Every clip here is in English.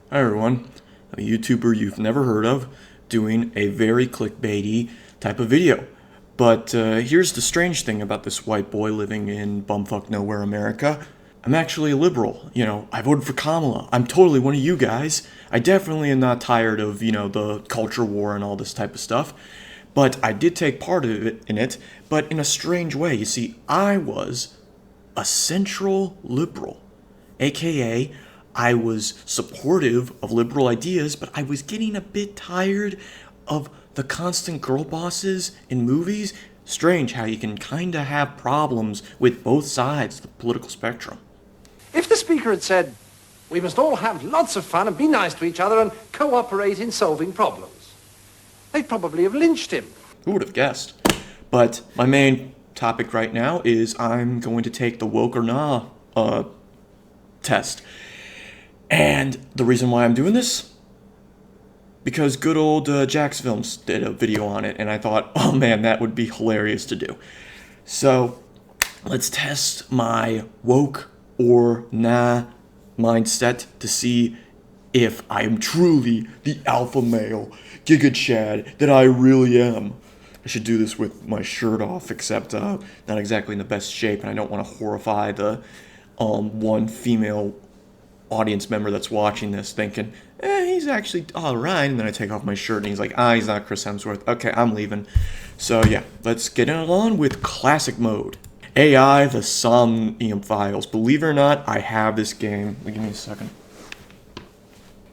Hi everyone, I'm a YouTuber you've never heard of doing a very clickbaity type of video. But here's the strange thing about this white boy living in bumfuck nowhere America. I'm actually a liberal. I voted for Kamala. I'm totally one of you guys. I definitely am not tired of, the culture war and all this type of stuff. But I did take part of it in it, but in a strange way. You see, I was a central liberal, aka I was supportive of liberal ideas, but I was getting a bit tired of the constant girl bosses in movies. Strange how you can kind of have problems with both sides of the political spectrum. If the speaker had said, we must all have lots of fun and be nice to each other and cooperate in solving problems, they'd probably have lynched him. Who would have guessed? But my main topic right now is I'm going to take the woke or nah test. And the reason why I'm doing this? Because good old Jacksfilm did a video on it, and I thought, oh man, that would be hilarious to do. So, let's test my woke or nah mindset to see if I am truly the alpha male, Giga Chad, that I really am. I should do this with my shirt off, except not exactly in the best shape, and I don't want to horrify the one female audience member that's watching this thinking, he's actually alright, and then I take off my shirt and he's like, he's not Chris Hemsworth. Okay, I'm leaving. So yeah, let's get it on with classic mode. AI, the Somnium Files. Believe it or not, I have this game. Give me a second.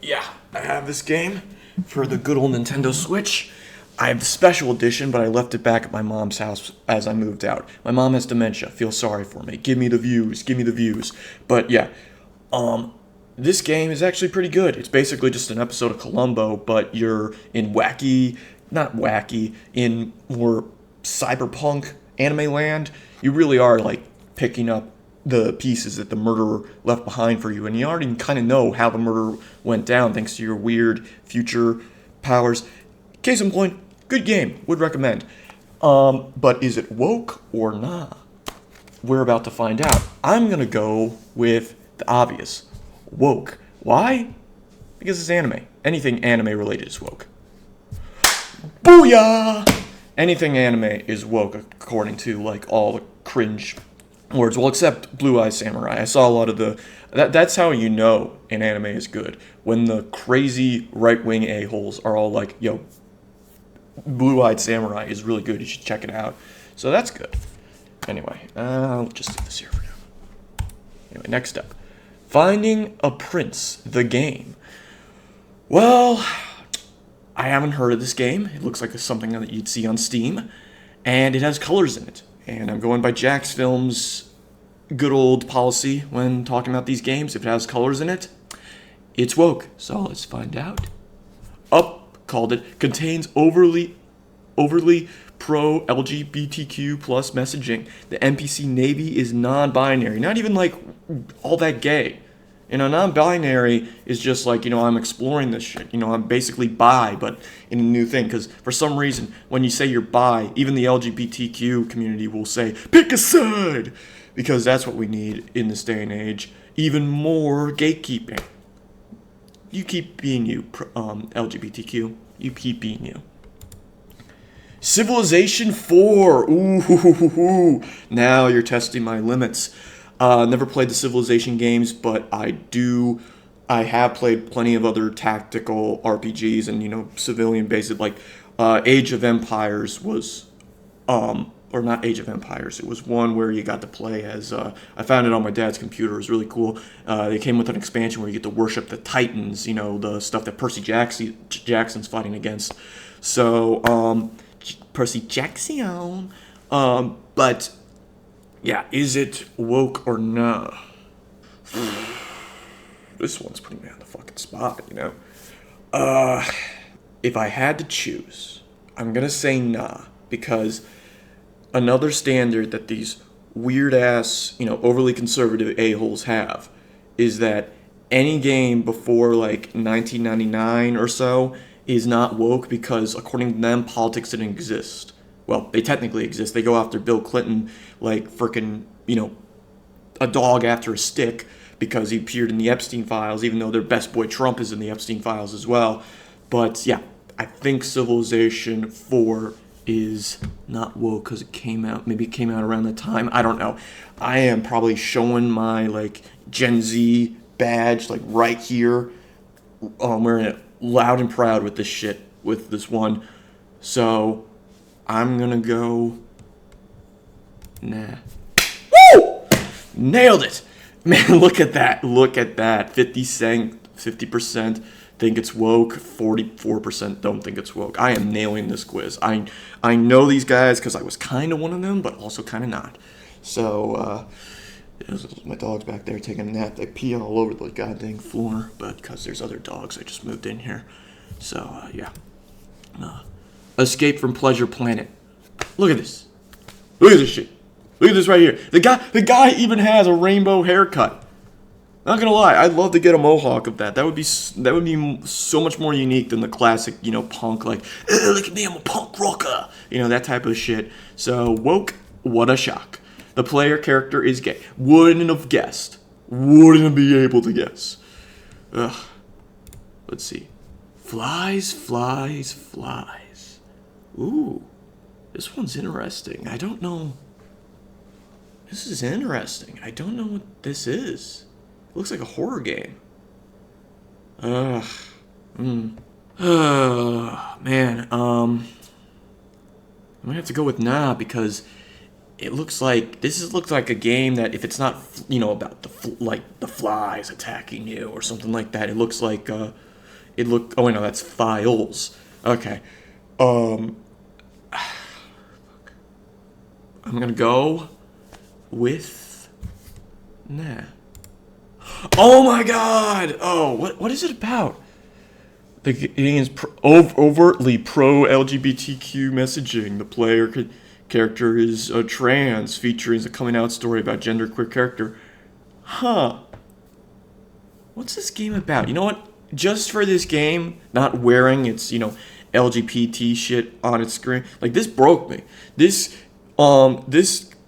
Yeah, I have this game for the good old Nintendo Switch. I have the special edition, but I left it back at my mom's house as I moved out. My mom has dementia. Feel sorry for me. Give me the views. Give me the views. But yeah, this game is actually pretty good. It's basically just an episode of Columbo, but you're in not wacky, in more cyberpunk anime land. You really are like picking up the pieces that the murderer left behind for you, and you already kind of know how the murder went down thanks to your weird future powers. Case in point, good game. Would recommend. But is it woke or nah? We're about to find out. I'm gonna go with the obvious. Woke. Why? Because it's anime. Anything anime related is woke. Booyah! Anything anime is woke according to like all the cringe words. Well, except Blue Eye Samurai. I saw a lot of that's how you know an anime is good. When the crazy right-wing a-holes are all like, yo, Blue Eyed Samurai is really good. You should check it out. So that's good. Anyway, I'll just do this here for now. Anyway, next up. Finding a Prince, the game. Well, I haven't heard of this game. It looks like something that you'd see on Steam. And it has colors in it. And I'm going by Jacksfilm's good old policy when talking about these games. If it has colors in it, it's woke. So let's find out. Called it, contains overly pro LGBTQ plus messaging. The NPC Navy is non-binary, not even like all that gay. Non-binary is just like, I'm exploring this shit. I'm basically bi, but in a new thing. Because for some reason, when you say you're bi, even the LGBTQ community will say, pick a side! Because that's what we need in this day and age. Even more gatekeeping. You keep being you, LGBTQ. You keep being you. Civilization 4. Ooh, now you're testing my limits. Never played the Civilization games, but I have played plenty of other tactical RPGs and, civilian-based, like, Age of Empires was, or not Age of Empires, it was one where you got to play as, I found it on my dad's computer, it was really cool. They came with an expansion where you get to worship the Titans, the stuff that Percy Jackson's fighting against. So, Percy Jackson, but, yeah, is it woke or nah? This one's putting me on the fucking spot, If I had to choose, I'm gonna say nah, because another standard that these weird-ass, overly conservative a-holes have is that any game before, like, 1999 or so is not woke because, according to them, politics didn't exist. Well, they technically exist. They go after Bill Clinton like frickin', a dog after a stick because he appeared in the Epstein files, even though their best boy Trump is in the Epstein files as well. But yeah, I think Civilization 4 is not woke because it came out, maybe it came out around the time. I don't know. I am probably showing my like Gen Z badge like right here. I'm wearing it loud and proud with this shit, with this one. So I'm gonna go. Nah. Woo! Nailed it! Man, look at that. Look at that. 50% think it's woke, 44% don't think it's woke. I am nailing this quiz. I know these guys because I was kind of one of them, but also kind of not. So, my dog's back there taking a nap. They pee all over the goddamn floor, but because there's other dogs, I just moved in here. So, yeah. Escape from Pleasure Planet. Look at this. Look at this shit. Look at this right here. The guy even has a rainbow haircut. Not gonna lie, I'd love to get a mohawk of that. That would be so much more unique than the classic, punk like, look at me, I'm a punk rocker. That type of shit. So woke, what a shock. The player character is gay. Wouldn't have guessed. Wouldn't be able to guess. Ugh. Let's see. Flies, flies, flies. Ooh, this one's interesting. I don't know. This is interesting. I don't know what this is. It looks like a horror game. Man. I'm gonna have to go with nah because it looks like looks like a game that if it's not about the flies attacking you or something like that, it looks like oh wait, no, that's files. Okay. I'm gonna go with nah. Oh my god! Oh, what is it about? The game is overtly pro-LGBTQ messaging. The player character is trans, featuring a coming-out story about genderqueer character. Huh. What's this game about? You know what? Just for this game, not wearing its, LGBT shit on its screen, like, this broke me. This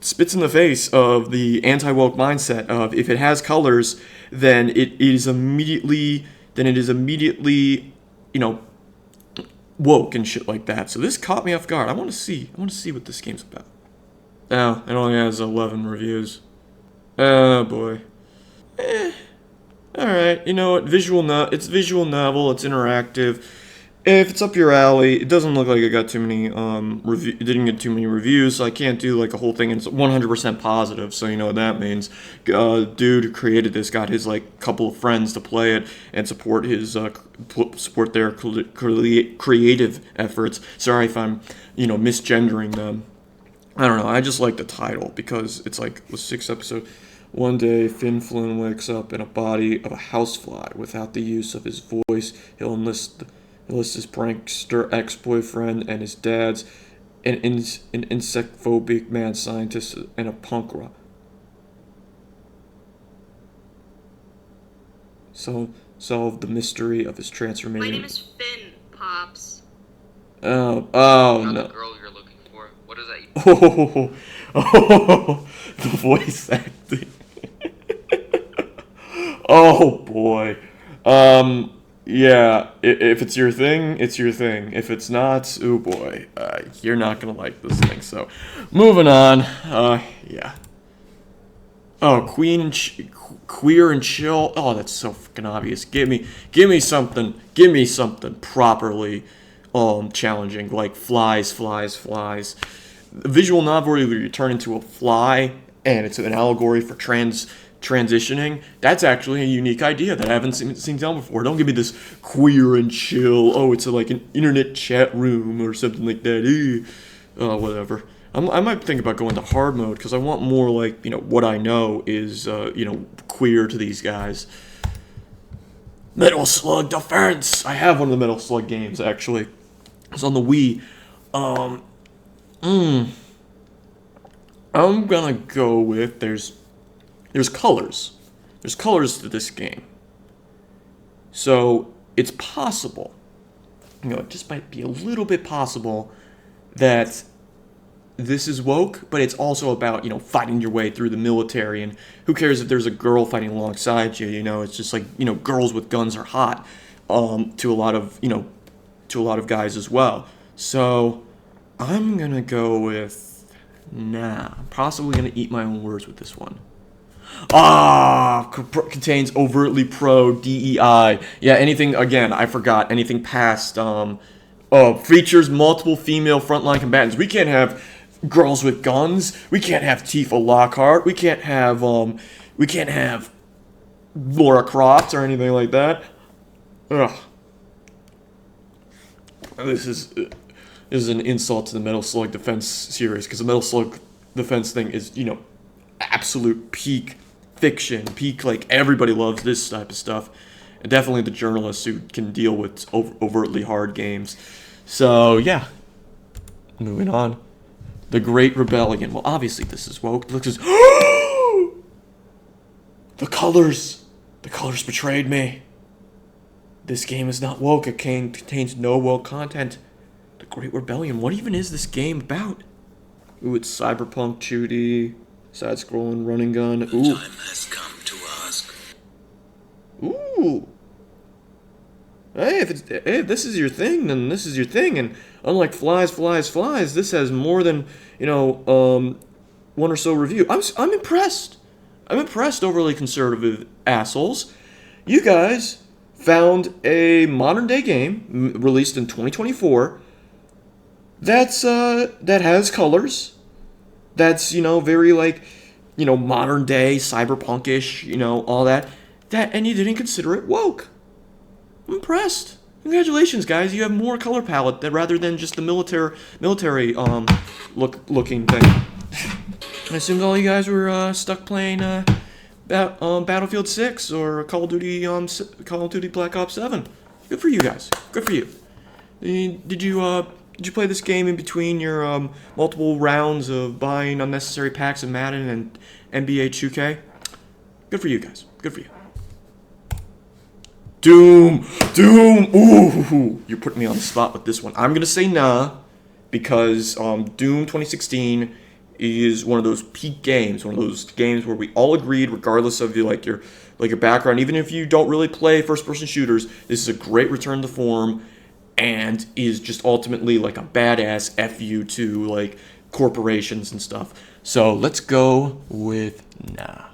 spits in the face of the anti-woke mindset of if it has colors, then it is immediately woke and shit like that. So this caught me off guard. I want to see what this game's about. Oh, it only has 11 reviews. Oh boy. All right. You know what? It's visual novel. It's interactive. If it's up your alley, it doesn't look like it got too many it didn't get too many reviews, so I can't do like a whole thing. And it's 100% positive, so you know what that means. Dude who created this got his like couple of friends to play it and support their creative efforts. Sorry if I'm misgendering them. I don't know. I just like the title because it's like the 6th episode. One day, Finn Flynn wakes up in a body of a housefly. Without the use of his voice, he'll enlist his prankster ex-boyfriend and his dad's an insect-phobic mad scientist and a punk rock. So solve the mystery of his transformation. My name is Finn, Pops. Oh Not no. the girl you're looking for. What does that even The voice acting. Oh boy. Yeah, if it's your thing, it's your thing. If it's not, oh boy, you're not gonna like this thing. So, moving on. Yeah. Oh, queer and chill. Oh, that's so fucking obvious. Give me something. Give me something properly, challenging like flies. The visual novel where you turn into a fly, and it's an allegory for transitioning. That's actually a unique idea that I haven't seen done before. Don't give me this queer and chill. Oh, it's like an internet chat room or something like that. Whatever. I might think about going to hard mode because I want more like what I know is queer to these guys. Metal Slug Defense. I have one of the Metal Slug games actually. It's on the Wii. I'm gonna go with there's colors. There's colors to this game. So it's possible, it just might be a little bit possible that this is woke, but it's also about, fighting your way through the military, and who cares if there's a girl fighting alongside you, it's just like, girls with guns are hot, to a lot of, guys as well. So, I'm gonna go with, nah, I'm possibly gonna eat my own words with this one. Contains overtly pro DEI. Yeah, anything, again, I forgot, anything past, features multiple female frontline combatants. We can't have girls with guns. We can't have Tifa Lockhart. We can't have Laura Croft or anything like that. Ugh. This is an insult to the Metal Slug Defense series, because the Metal Slug Defense thing is, absolute peak fiction, peak, like, everybody loves this type of stuff, and definitely the journalists who can deal with overtly hard games. So, yeah. Moving on. The Great Rebellion. Well, obviously this is woke. Look, this the colors. The colors betrayed me. This game is not woke. It contains no woke content. The Great Rebellion. What even is this game about? Ooh, it's cyberpunk 2D, side-scrolling running gun. Ooh. The time has come to ask. Ooh. Hey, if this is your thing, then this is your thing. And unlike Flies, this has more than, one or so review. I'm impressed. I'm impressed, overly conservative assholes. You guys found a modern day game released in 2024 that has colors. That's, very like, modern day, cyberpunkish, all that. And you didn't consider it woke. I'm impressed. Congratulations, guys. You have more color palette rather than just the military looking thing. I assumed all you guys were stuck playing Battlefield 6 or Call of Duty Black Ops 7. Good for you guys. Good for you. Did you play this game in between your multiple rounds of buying unnecessary packs of Madden and NBA 2K? Good for you guys. Good for you. Doom! Ooh! You're putting me on the spot with this one. I'm gonna say nah, because Doom 2016 is one of those peak games, one of those games where we all agreed, regardless of your background, even if you don't really play first-person shooters, this is a great return to form, and is just ultimately like a badass FU to like corporations and stuff. So let's go with nah.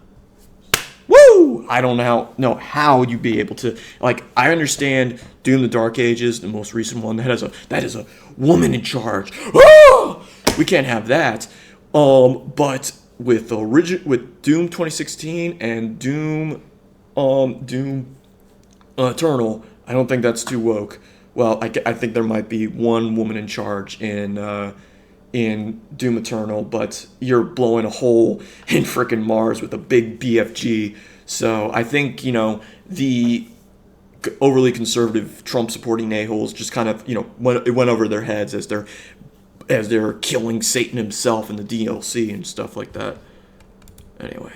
Woo! I don't know how you'd be able to, like, I understand Doom the Dark Ages, the most recent one, that is a woman in charge. Ah! We can't have that. But with Doom 2016 and Doom Eternal, I don't think that's too woke. Well, I think there might be one woman in charge in Doom Eternal, but you're blowing a hole in frickin' Mars with a big BFG. So I think, the overly conservative Trump-supporting a-holes just kind of, it went over their heads as they're killing Satan himself in the DLC and stuff like that. Anyway.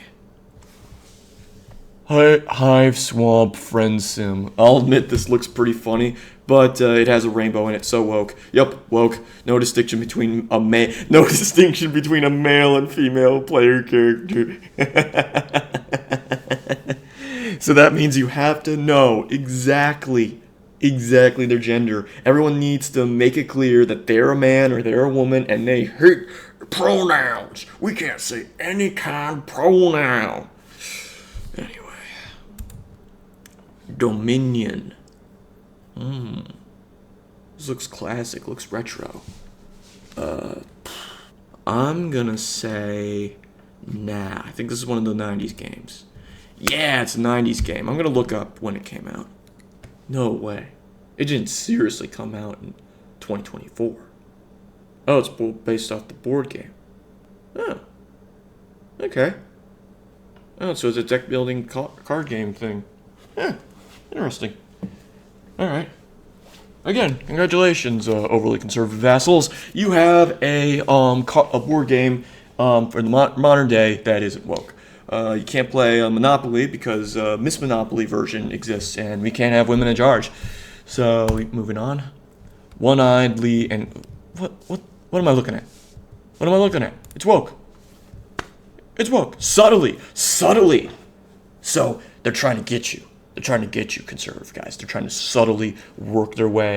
Hive Swamp Friend Sim. I'll admit this looks pretty funny, but it has a rainbow in it, so woke. Yup, woke. No distinction between a male and female player character. So that means you have to know exactly their gender. Everyone needs to make it clear that they're a man or they're a woman, and they hate pronouns. We can't say any kind of pronoun. Anyway. Dominion. This looks classic, looks retro. I'm gonna say nah. I think this is one of the 90s games. Yeah, it's a 90s game. I'm gonna look up when it came out. No way. It didn't seriously come out in 2024. Oh, it's based off the board game. Oh. Okay. Oh, so it's a deck building card game thing. Yeah. Interesting. Alright. Again, congratulations, overly conservative assholes. You have a board game for the modern day that isn't woke. You can't play Monopoly because Miss Monopoly version exists, and we can't have women in charge. So moving on. One-eyed Lee and what am I looking at? What am I looking at? It's woke. It's woke. Subtly. So they're trying to get you. They're trying to get you, conservative guys. They're trying to subtly work their pro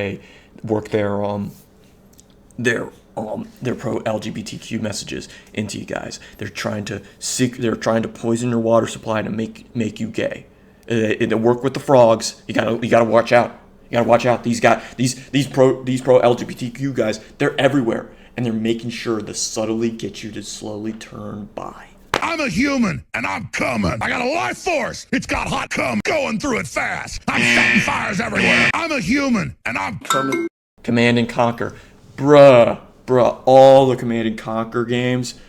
LGBTQ messages into you guys. They're trying to poison your water supply to make you gay. They work with the frogs. You gotta watch out. You gotta watch out. These pro LGBTQ guys, they're everywhere, and they're making sure to subtly get you to slowly turn bi. I'm a human, and I'm coming. I got a life force. It's got hot cum going through it fast. I'm setting fires everywhere. I'm a human, and I'm coming. Command and Conquer. Bruh, all the Command and Conquer games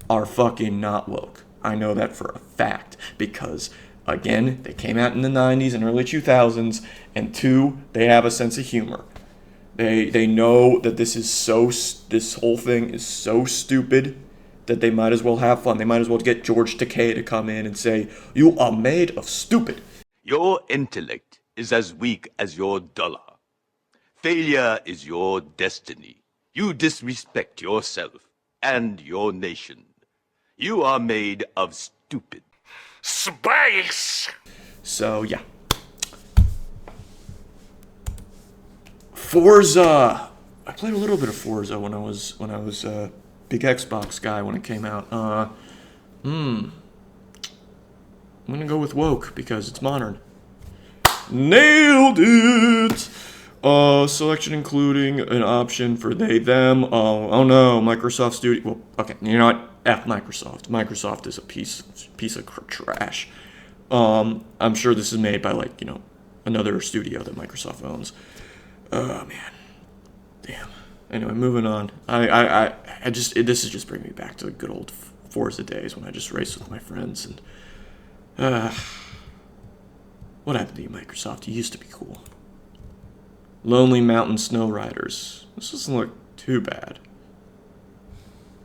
are fucking not woke. I know that for a fact, because, again, they came out in the 90s and early 2000s, and two, they have a sense of humor. They know that this whole thing is so stupid that they might as well have fun. They might as well get George Takei to come in and say, "You are made of stupid." Your intellect is as weak as your dollar. Failure is your destiny. You disrespect yourself and your nation. You are made of stupid. Space! So, yeah. Forza. I played a little bit of Forza when I was big Xbox guy when it came out. I'm gonna go with woke because it's modern. Nailed it! Selection including an option for they, them. Oh no, Microsoft Studio. Well, okay, you know what? F Microsoft. Microsoft is a piece of trash. I'm sure this is made by another studio that Microsoft owns. Oh man, damn. Anyway, moving on. This is just bringing me back to the good old Forza days when I just raced with my friends and what happened to you, Microsoft? You used to be cool. Lonely Mountain Snow Riders. This doesn't look too bad.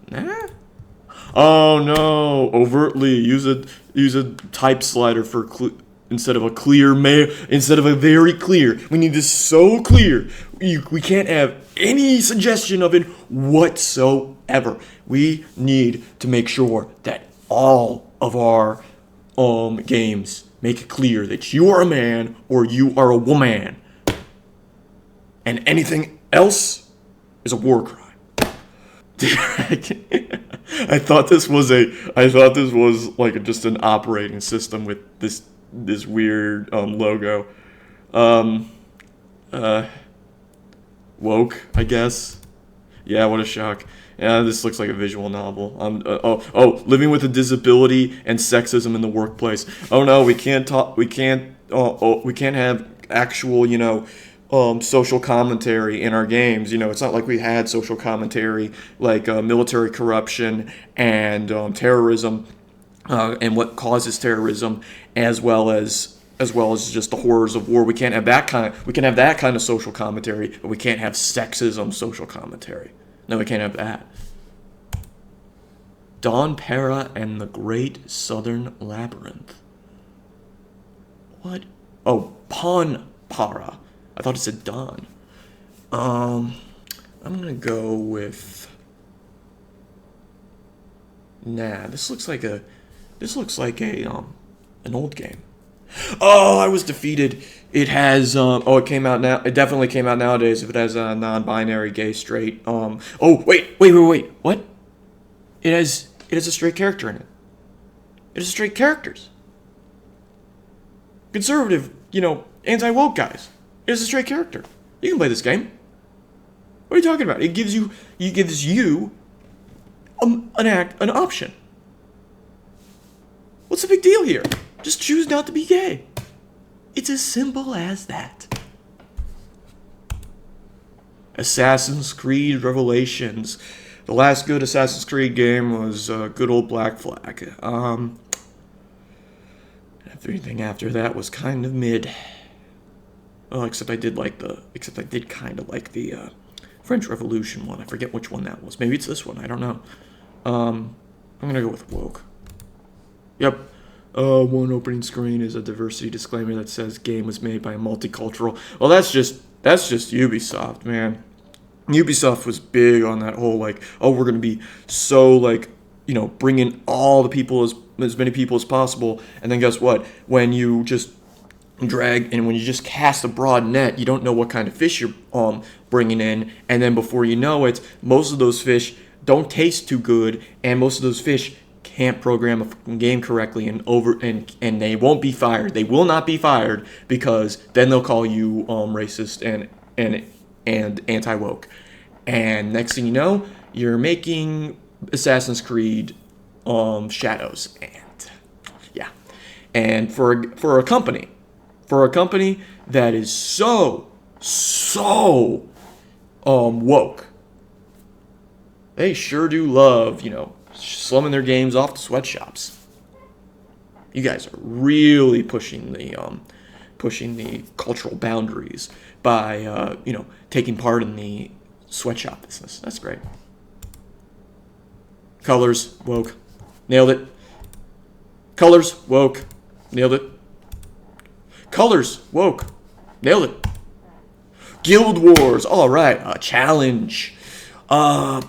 Nah. Oh no! Overtly use a type slider for instead of a very clear. We need this so clear. We can't have any suggestion of it whatsoever. We need to make sure that all of our games make it clear that you are a man or you are a woman, and anything else is a war crime. I thought this was like just an operating system with this weird logo. Woke, I guess. Yeah, what a shock. Yeah, this looks like a visual novel. Living with a disability and sexism in the workplace. Oh no, we can't have actual, social commentary in our games. It's not like we had social commentary like military corruption and terrorism and what causes terrorism, as well as just the horrors of war. We can have that kind of social commentary, but we can't have sexism social commentary. No, we can't have that. Don Para and the Great Southern Labyrinth. What? Oh, Pon Para. I thought it said Don. I'm gonna go with. Nah, this looks like an old game. Oh, I was defeated. It has it came out now. It definitely came out nowadays if it has a non-binary, gay, straight. Wait. What? It has a straight character in it. It has straight characters. Conservative, anti-woke guys. It has a straight character. You can play this game. What are you talking about? It gives you an option. What's the big deal here? Just choose not to be gay. It's as simple as that. Assassin's Creed Revelations. The last good Assassin's Creed game was good old Black Flag. Everything after that was kind of mid. Oh, except I did kind of like the French Revolution one. I forget which one that was. Maybe it's this one. I don't know. I'm gonna go with woke. Yep. One opening screen is a diversity disclaimer that says game was made by a multicultural. Well, that's just Ubisoft, man. Ubisoft was big on that whole like, oh, we're gonna be so like, bring in all the people as many people as possible, and then guess what? When you just when you just cast a broad net, you don't know what kind of fish you're bringing in, and then before you know it, most of those fish don't taste too good, and most of those fish can't program a fucking game correctly, and they won't be fired. They will not be fired because then they'll call you racist and anti-woke. And next thing you know, you're making Assassin's Creed Shadows, and yeah. And for a company that is so woke, they sure do love, slumming their games off to sweatshops. You guys are really pushing the cultural boundaries by taking part in the sweatshop business. That's great. Colors, woke. Nailed it. Colors, woke. Nailed it. Colors, woke. Nailed it. Guild Wars. All right. A challenge. I'm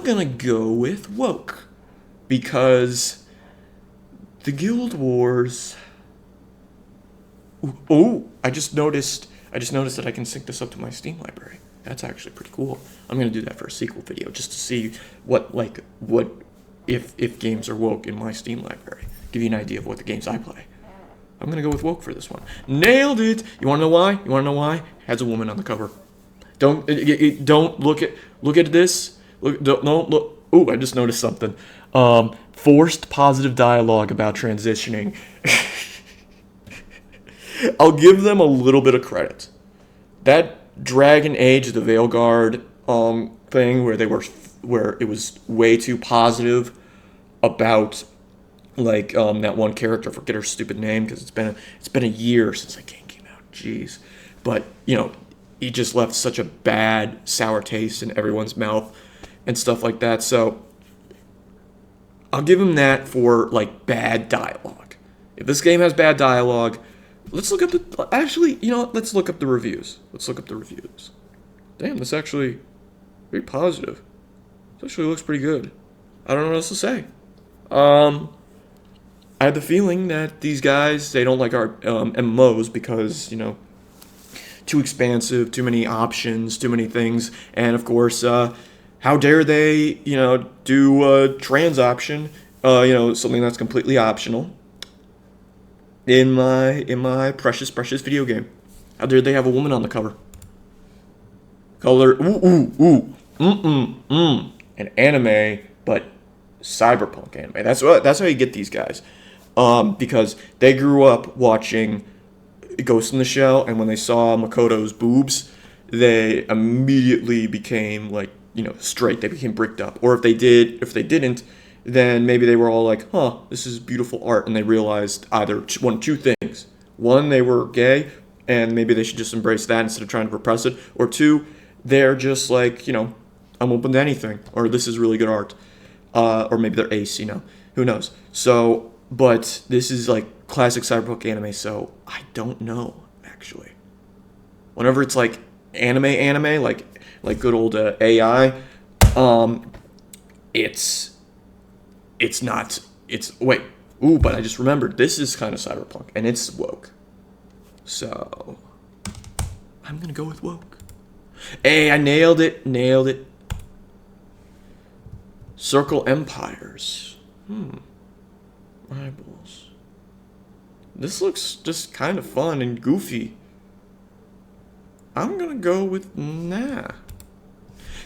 gonna go with woke because the Guild Wars. Oh, I just noticed that I can sync this up to my Steam library. That's actually pretty cool. I'm gonna do that for a sequel video just to see what if games are woke in my Steam library. Give you an idea of what the games I play. I'm gonna go with woke for this one. Nailed it. You wanna know why? Has a woman on the cover. Don't look at this. Don't look. Ooh, I just noticed something. Forced positive dialogue about transitioning. I'll give them a little bit of credit. That Dragon Age, the Veilguard thing, where it was way too positive about that one character. I forget her stupid name because it's been a year since that game came out. Jeez, but he just left such a bad sour taste in everyone's mouth and stuff like that. So I'll give him that for bad dialogue. If this game has bad dialogue, let's look up let's look up the reviews. Damn, this actually very positive. This actually looks pretty good. I don't know what else to say. I have the feeling that these guys, they don't like our MMOs because, too expansive, too many options, too many things, and of course, how dare they, do a trans option, something that's completely optional in my precious video game. How dare they have a woman on the cover? Color, an anime, but cyberpunk anime. That's how you get these guys, because they grew up watching Ghost in the Shell, and when they saw Makoto's boobs, they immediately became straight. They became bricked up. Or if they didn't, then maybe they were all like, huh, this is beautiful art, and they realized either two things. One, they were gay, and maybe they should just embrace that instead of trying to repress it. Or two, they're just I'm open to anything, or this is really good art. Or maybe they're ace, who knows. So, but this is classic cyberpunk anime, so I don't know, actually. Whenever it's anime, like good old AI, but I just remembered, this is kind of cyberpunk, and it's woke. So, I'm gonna go with woke. Hey, I nailed it. Circle Empires. Eyeballs. This looks just kind of fun and goofy. I'm gonna go with nah.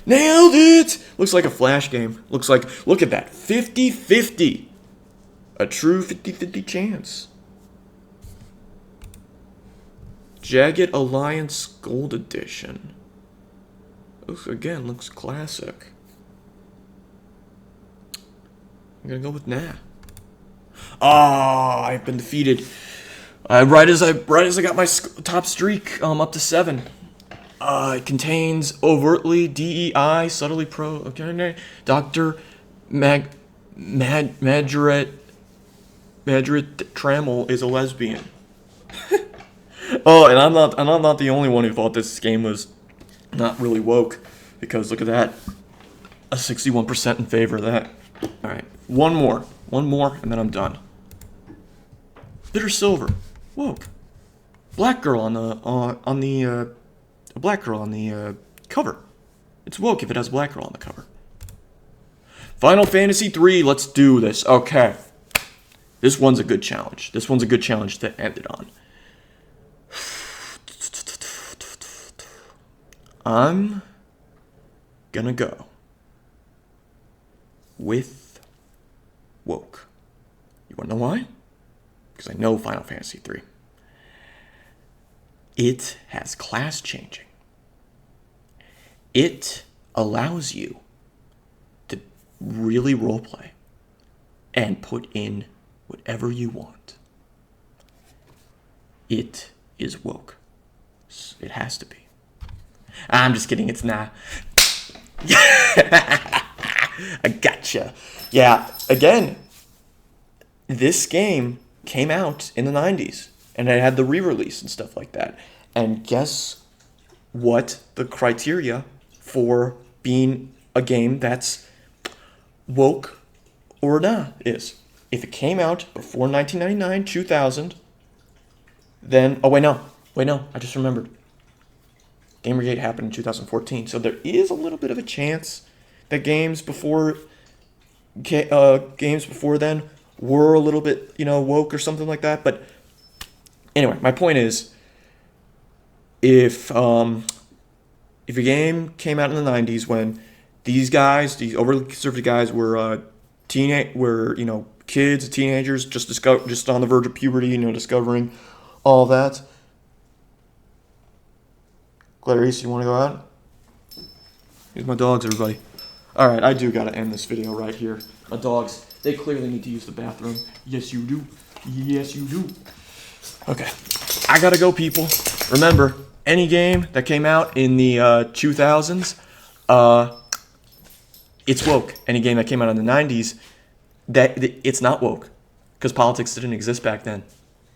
Nailed it! Looks like a Flash game. Look at that. 50-50. A true 50-50 chance. Jagged Alliance Gold Edition. Looks classic. I'm gonna go with nah. I've been defeated. Right as I got my top streak up to 7. It contains overtly DEI, subtly pro. Okay, Dr. Madrid Trammell is a lesbian. Oh, and I'm not the only one who thought this game was not really woke, because look at that, a 61% in favor of that. All right, one more, and then I'm done. Bitter Silver, woke. Black girl on the a black girl on the cover. It's woke if it has a black girl on the cover. Final Fantasy 3, let's do this. Okay. This one's a good challenge. This one's a good challenge to end it on. I'm gonna go with woke. You wanna know why? Because I know Final Fantasy 3. It has class changing. It allows you to really roleplay and put in whatever you want. It is woke. It has to be. I'm just kidding, it's not. I gotcha. Yeah, again, this game came out in the 90s, and it had the re-release and stuff like that. And guess what the criteria for being a game that's woke or not is? If it came out before 1999, 2000, then... Oh, wait, no, I just remembered. Gamergate happened in 2014, so there is a little bit of a chance that games before then were a little bit, woke or something like that. But anyway, my point is, if a game came out in the 90s when these overly conservative guys were kids, teenagers, just on the verge of puberty, discovering all that. Clarice, you want to go out? Here's my dogs, everybody. All right, I do got to end this video right here. My dogs, they clearly need to use the bathroom. Yes, you do. Yes, you do. Okay, I got to go, people. Remember, any game that came out in the 2000s, it's woke. Any game that came out in the 90s, it's not woke. Because politics didn't exist back then.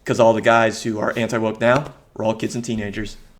Because all the guys who are anti-woke now were all kids and teenagers.